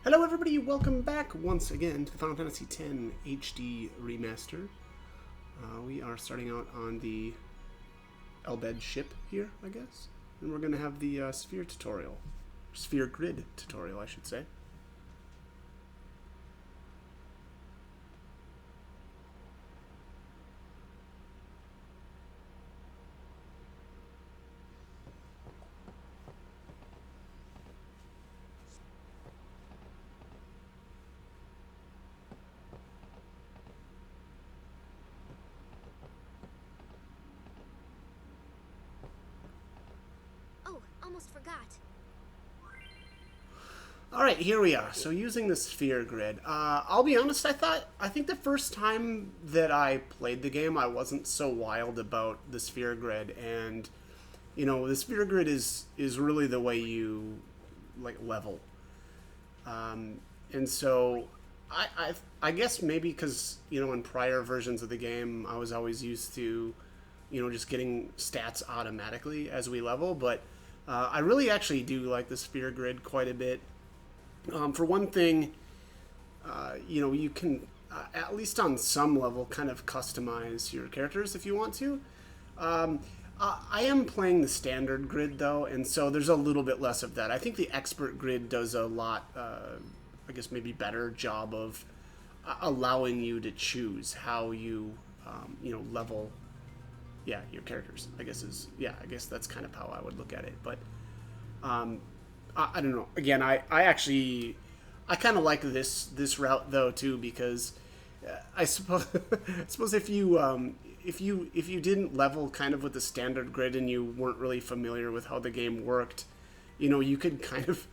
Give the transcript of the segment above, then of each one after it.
Hello everybody, welcome back once again to the Final Fantasy X HD Remaster. We are starting out on the Elbed ship here, I guess. And we're going to have the sphere tutorial. Sphere grid tutorial, I should say. Oh, almost forgot. Alright, here we are. So using the sphere grid. I'll be honest, I think the first time that I played the game, I wasn't so wild about the sphere grid. And, you know, the sphere grid is really the way you, like, level. And so I guess maybe because, you know, in prior versions of the game, I was always used to, you know, just getting stats automatically as we level. But I really actually do like the sphere grid quite a bit. For one thing, you know, you can, at least on some level, kind of customize your characters if you want to. I am playing the standard grid though, and so there's a little bit less of that. I think the expert grid does a lot, I guess maybe better job of allowing you to choose how you, you know, level, yeah, your characters. I guess that's kind of how I would look at it. But I don't know. Again, I kind of like this route though too because I suppose I suppose if you didn't level kind of with the standard grid and you weren't really familiar with how the game worked, you know, you could kind of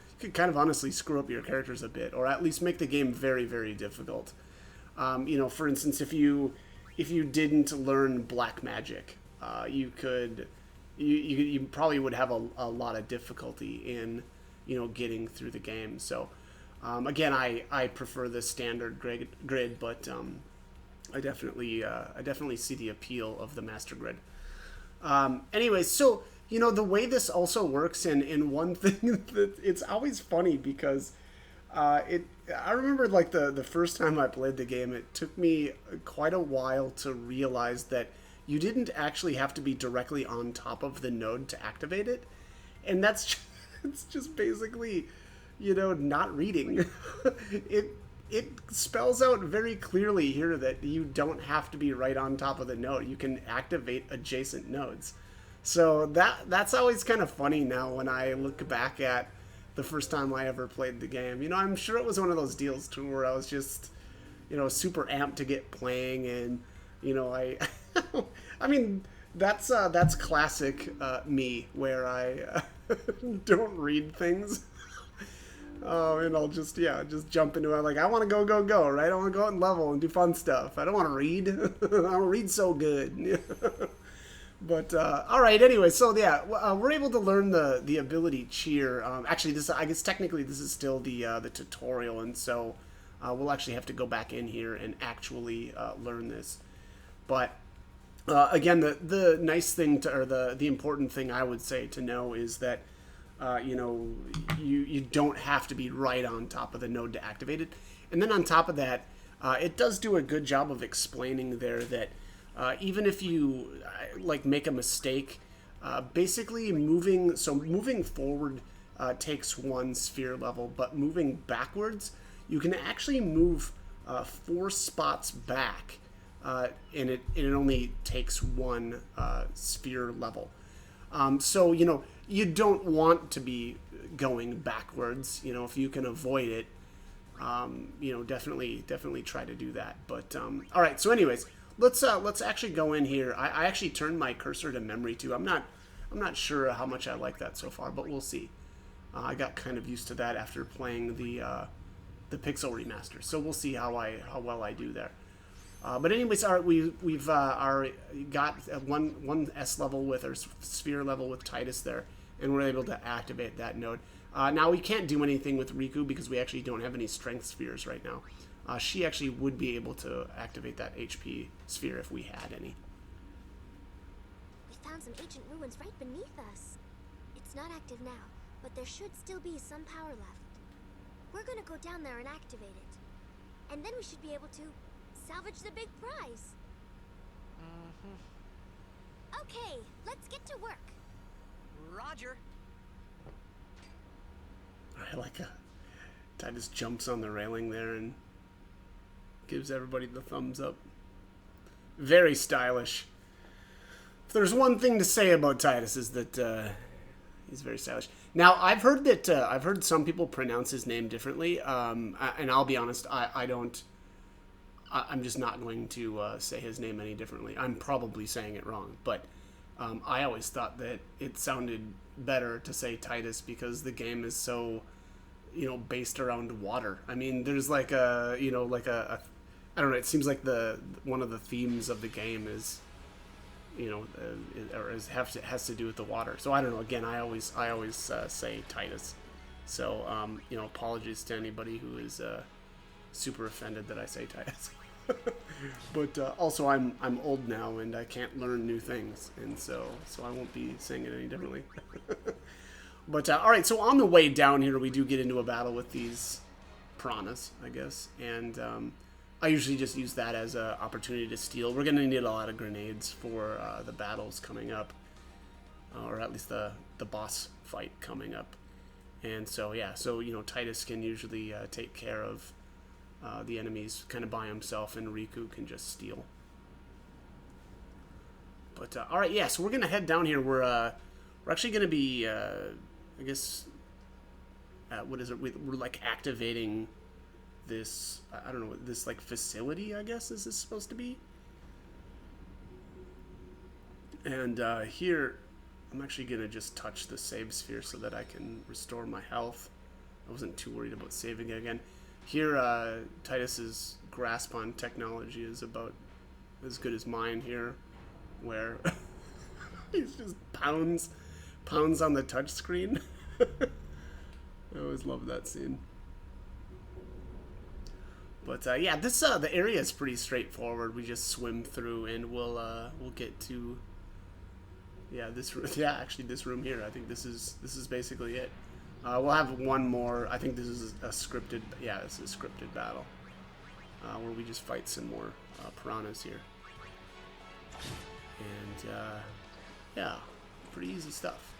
honestly screw up your characters a bit, or at least make the game very very difficult. You know, for instance, if you didn't learn black magic, you could you probably would have a lot of difficulty in, you know, getting through the game. So again, I prefer the standard grid, but I definitely see the appeal of the master grid. Anyway, so you know the way this also works, and one thing that it's always funny because it. I remember like the first time I played the game, it took me quite a while to realize that you didn't actually have to be directly on top of the node to activate it, and that's it's just basically, you know, not reading. it it spells out very clearly here that you don't have to be right on top of the node. You can activate adjacent nodes. So that's always kind of funny now when I look back at the first time I ever played the game. You know, I'm sure it was one of those deals too where I was just, you know, super amped to get playing, and you know, I mean, that's classic me where I don't read things. And I'll just jump into it. Like, I want to go, right? I want to go out and level and do fun stuff. I don't want to read. I don't read so good. But all right. Anyway, so yeah, we're able to learn the ability cheer. Actually, this I guess technically this is still the tutorial, and so we'll actually have to go back in here and actually learn this. But again, the nice thing to, or the important thing I would say to know is that you know, you don't have to be right on top of the node to activate it. And then on top of that, it does do a good job of explaining there that even if you like make a mistake, basically moving forward takes one sphere level, but moving backwards, you can actually move 4 spots back, and it only takes one sphere level. So, you know, you don't want to be going backwards. You know, if you can avoid it, you know, definitely try to do that. But all right. So, anyways, let's actually go in here. I actually turned my cursor to memory too. I'm not sure how much I like that so far, but we'll see. I got kind of used to that after playing the Pixel remaster. So we'll see how well I do there. But anyways, all right, we've got one S level with, or sphere level with Titus there, and we're able to activate that node. Now we can't do anything with Riku because we actually don't have any strength spheres right now. She actually would be able to activate that HP sphere if we had any. We found some ancient ruins right beneath us. It's not active now, but there should still be some power left. We're gonna go down there and activate it. And then we should be able to salvage the big prize. Okay, let's get to work. Roger. I like a Titus jumps on the railing there and gives everybody the thumbs up. Very stylish. If there's one thing to say about Titus is that he's very stylish. Now I've heard that I've heard some people pronounce his name differently, and I'll be honest, I don't. I'm just not going to say his name any differently. I'm probably saying it wrong, but I always thought that it sounded better to say Titus because the game is so, based around water. I mean, there's like a, I don't know. It seems like one of the themes of the game is, has to do with the water. So I don't know. Again, I always say Titus. So apologies to anybody who is super offended that I say Titus. But also I'm old now and I can't learn new things, and so I won't be saying it any differently. But all right, so on the way down here, we do get into a battle with these piranhas, I guess, and I usually just use that as an opportunity to steal. We're gonna need a lot of grenades for the battles coming up, or at least the boss fight coming up, and so yeah, so Titus can usually take care of the enemies kind of by himself, and Riku can just steal. But all right, yeah. So we're gonna head down here. We're actually gonna be, I guess, what is it? We're like activating this. I don't know, this like facility. I guess this is supposed to be. And here, I'm actually gonna just touch the save sphere so that I can restore my health. I wasn't too worried about saving it again. Here, Titus's grasp on technology is about as good as mine here, where he's just pounds on the touch screen. I always love that scene. But yeah, this the area is pretty straightforward. We just swim through, and we'll get to this room here. I think this is basically it. We'll have one more. I think this is a scripted. Yeah, this is a scripted battle where we just fight some more piranhas here. And yeah, pretty easy stuff.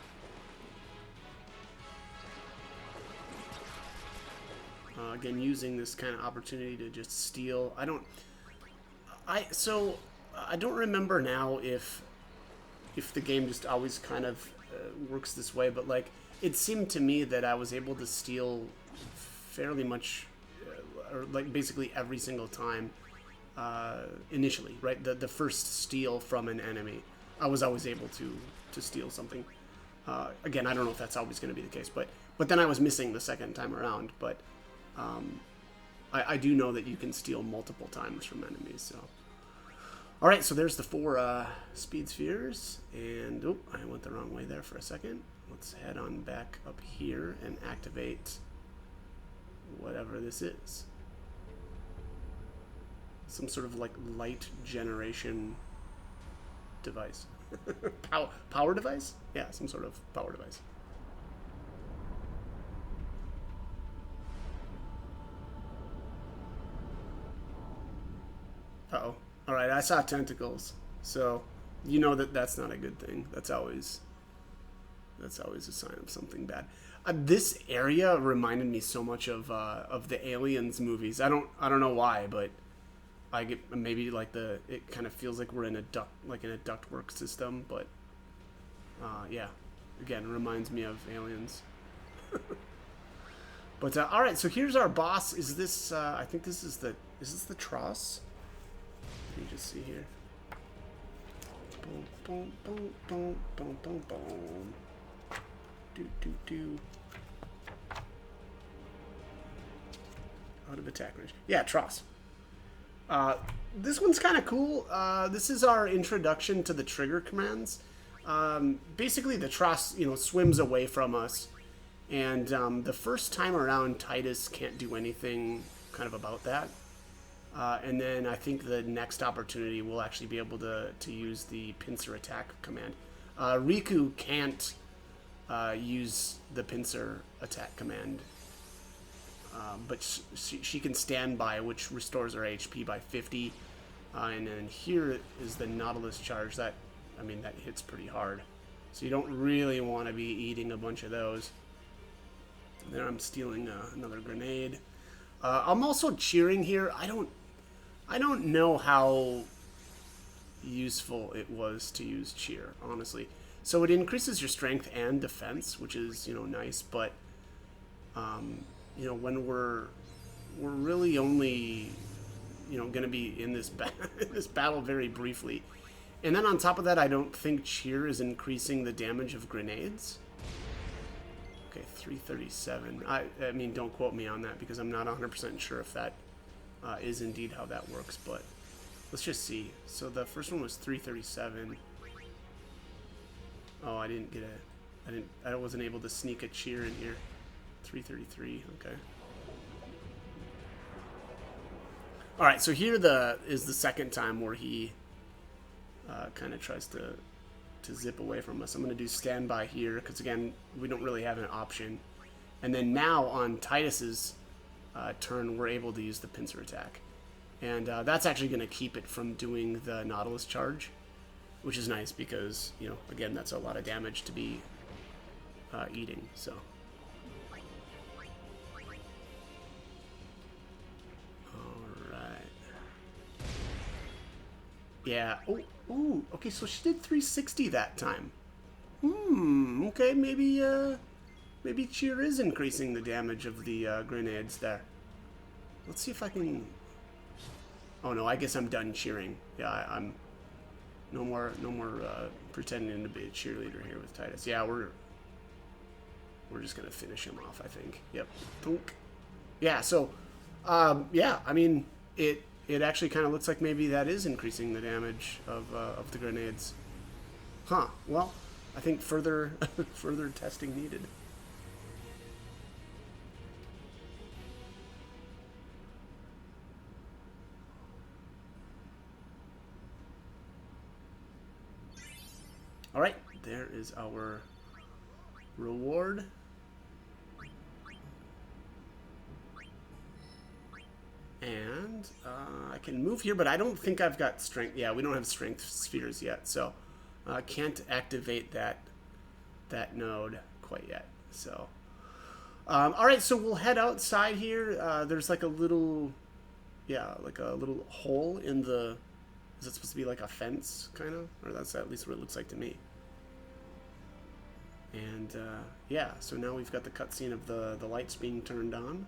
Again, using this kind of opportunity to just steal. I don't remember now if the game just always kind of works this way, but like. It seemed to me that I was able to steal fairly much, or like basically every single time initially, right? The first steal from an enemy, I was always able to steal something. Again, I don't know if that's always going to be the case, but then I was missing the second time around. But I do know that you can steal multiple times from enemies. So, all right, so there's the 4 speed spheres, and I went the wrong way there for a second. Let's head on back up here and activate whatever this is. Some sort of like light generation device. Power device? Yeah, some sort of power device. Uh-oh. Alright, I saw tentacles. So, you know that's not a good thing. That's always a sign of something bad. This area reminded me so much of the Aliens movies. I don't know why, but I get maybe like it kind of feels like we're in a ductwork system. But yeah, again, it reminds me of Aliens. But all right, so here's our boss. Is this? I think this is the. Is this the Tross? Let me just see here. Boom, boom, boom, boom, boom, boom, boom. Do. Out of attack range. Yeah, Tross. This one's kind of cool. This is our introduction to the trigger commands. Basically, the Tross, swims away from us, and the first time around, Titus can't do anything kind of about that. And then I think the next opportunity we'll actually be able to use the pincer attack command. Riku can't use the pincer attack command but she can stand by, which restores her HP by 50. And then here is the Nautilus charge. That hits pretty hard. So you don't really want to be eating a bunch of those. There I'm stealing another grenade. I'm also cheering here. I don't know how useful it was to use cheer, honestly. So it increases your strength and defense, which is, nice, but when we're really only going to be in this this battle very briefly. And then on top of that, I don't think cheer is increasing the damage of grenades. Okay, 337. I mean, don't quote me on that because I'm not 100% sure if that is indeed how that works, but let's just see. So the first one was 337. Oh, I wasn't able to sneak a cheer in here. 333, okay. Alright, so here is the second time where he kind of tries to zip away from us. I'm going to do standby here, because again, we don't really have an option. And then now on Titus's turn, we're able to use the pincer attack. And that's actually going to keep it from doing the Nautilus charge, which is nice because, again, that's a lot of damage to be eating, so. Alright. Yeah. Oh, ooh, okay, so she did 360 that time. Okay, maybe cheer is increasing the damage of the grenades there. Let's see if I can... Oh no, I guess I'm done cheering. Yeah, I'm... No more pretending to be a cheerleader here with Titus. Yeah, we're just gonna finish him off, I think. Yep. Thunk. Yeah, so, yeah, I mean, it actually kind of looks like maybe that is increasing the damage of the grenades. Huh. Well, I think further testing needed. All right, there is our reward. And I can move here, but I don't think I've got strength. Yeah, we don't have strength spheres yet, so I can't activate that node quite yet. So, all right, so we'll head outside here. There's like a little, like a little hole in the. Is it supposed to be like a fence, kind of? Or that's at least what it looks like to me. And yeah, so now we've got the cutscene of the lights being turned on.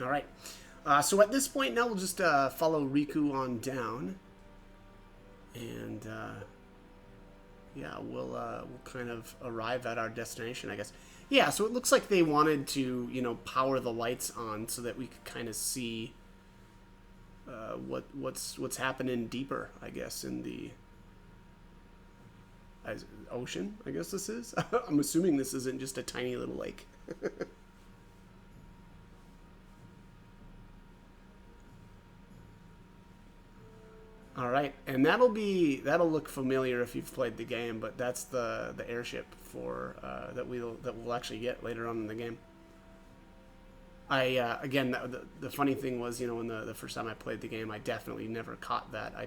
All right. So at this point now, we'll just follow Riku on down, and yeah, we'll kind of arrive at our destination, I guess. Yeah. So it looks like they wanted to, power the lights on so that we could kind of see what's happening deeper, I guess, in the ocean. I guess this is. I'm assuming this isn't just a tiny little lake. All right, and that'll look familiar if you've played the game, but that's the airship for that we'll actually get later on in the game. Again, the funny thing was, when the first time I played the game, I definitely never caught that. I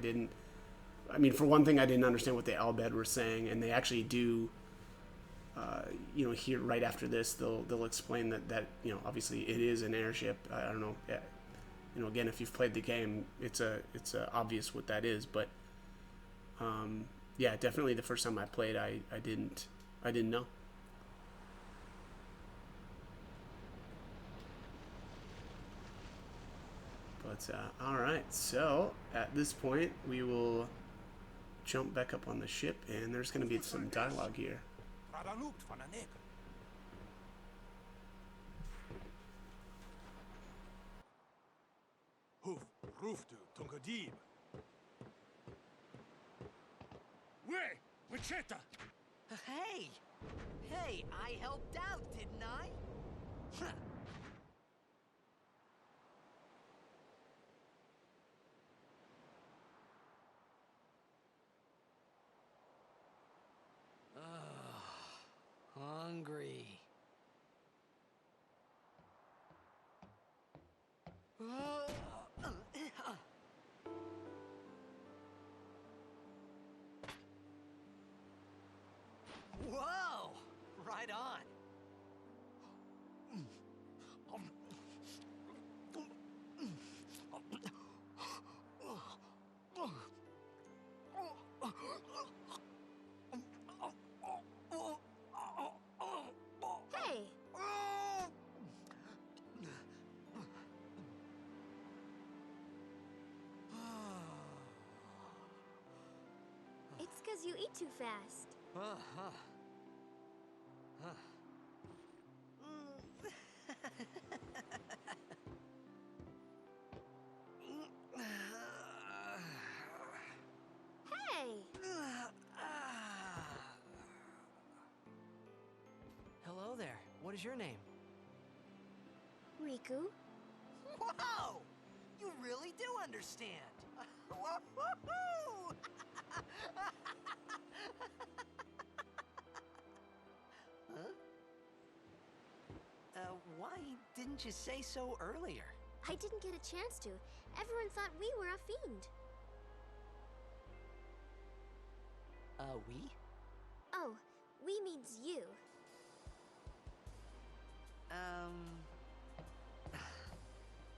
mean, for one thing, I didn't understand what the Albed were saying, and they actually do. Here right after this, they'll explain that obviously it is an airship. I don't know. Yeah. Again, if you've played the game, it's obvious what that is. But yeah, definitely the first time I played, I didn't know. But all right, so at this point, we will jump back up on the ship, and there's going to be some dialogue here. Wait! Wichita! Hey! Hey, I helped out, didn't I? Huh. Hungry. Whoa! Right on. Hey! It's 'cause you eat too fast. Hey! Hello there. What is your name? Riku? Whoa! You really do understand. Woo-hoo-hoo! Huh? Why didn't you say so earlier? I didn't get a chance to. Everyone thought we were a fiend. We? Oh, we means you.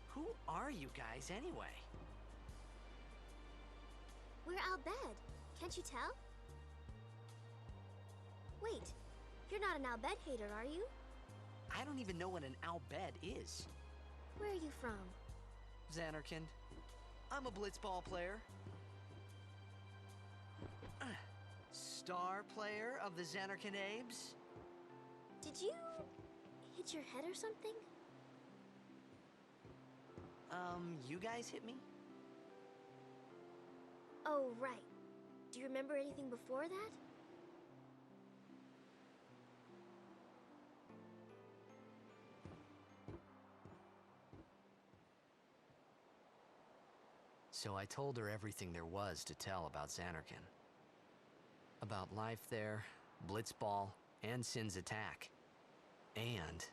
Who are you guys anyway? We're Albed. Can't you tell? Wait, you're not an Albed hater, are you? I don't even know what an Albed is. Where are you from? Xanarkand. I'm a blitzball player. Star player of the Xanarkand Abes. Did you hit your head or something? You guys hit me? Oh, right. Do you remember anything before that? So I told her everything there was to tell about Xanarkand. About life there, Blitzball, and Sin's attack. And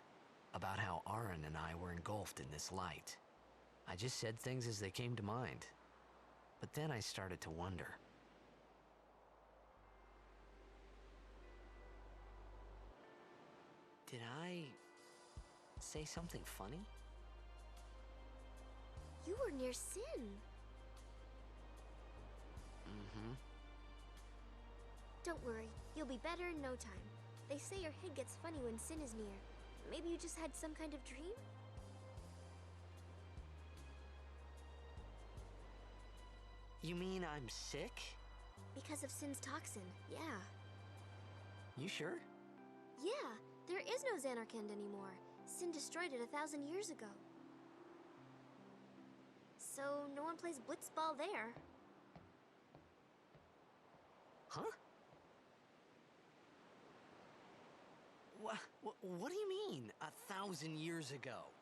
about how Aaron and I were engulfed in this light. I just said things as they came to mind. But then I started to wonder. Did I say something funny? You were near Sin. Mm-hmm. Don't worry, you'll be better in no time. They say your head gets funny when Sin is near. Maybe you just had some kind of dream? You mean I'm sick? Because of Sin's toxin, yeah. You sure? Yeah, there is no Xanarkand anymore. Sin destroyed it 1,000 years ago. So no one plays blitzball there. Huh? What do you mean, 1,000 years ago?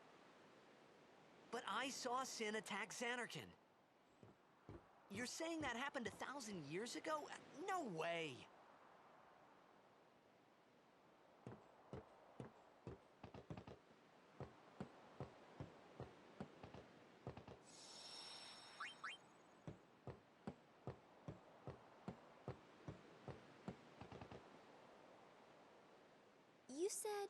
But I saw Sin attack Xanarkand. You're saying that happened 1,000 years ago? No way! You said...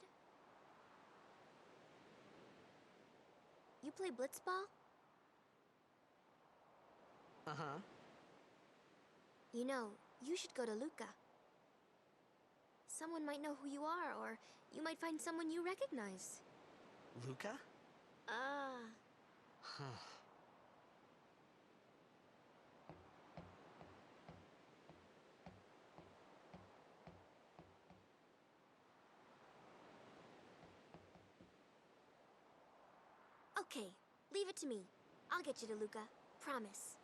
you play blitzball? Uh-huh. You know, you should go to Luca. Someone might know who you are, or you might find someone you recognize. Luca? Ah. Huh. Okay, leave it to me. I'll get you to Luca. Promise.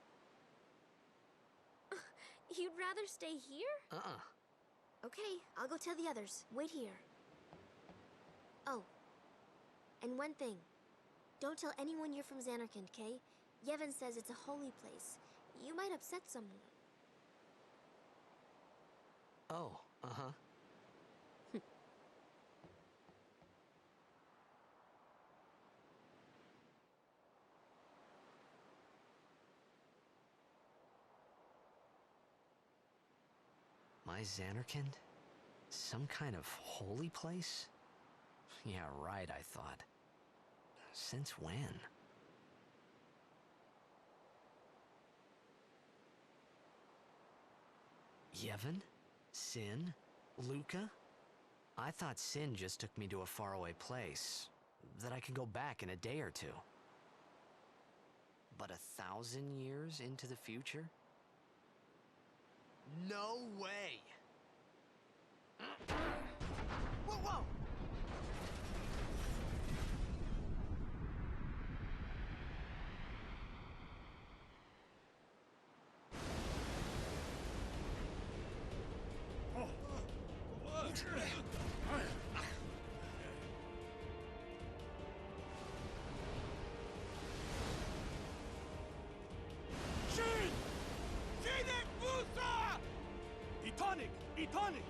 You'd rather stay here? Okay, I'll go tell the others. Wait here. Oh, and one thing. Don't tell anyone you're from Xanarkand, okay? Yevon says it's a holy place. You might upset someone. Oh, uh-huh. My Xanarkand? Some kind of holy place? Yeah, right, I thought. Since when? Yevon? Sin? Luca? I thought Sin just took me to a faraway place, that I could go back in a day or two. But 1,000 years into the future? No way! Whoa, whoa! Etonic! Etonic!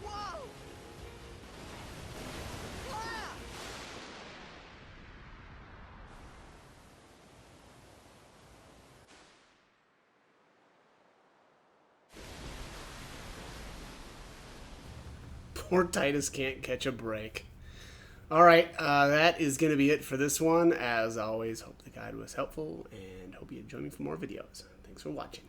Whoa! Ah! Poor Titus can't catch a break. Alright, that is going to be it for this one. As always, hope the guide was helpful, and hope you join me for more videos. Thanks for watching.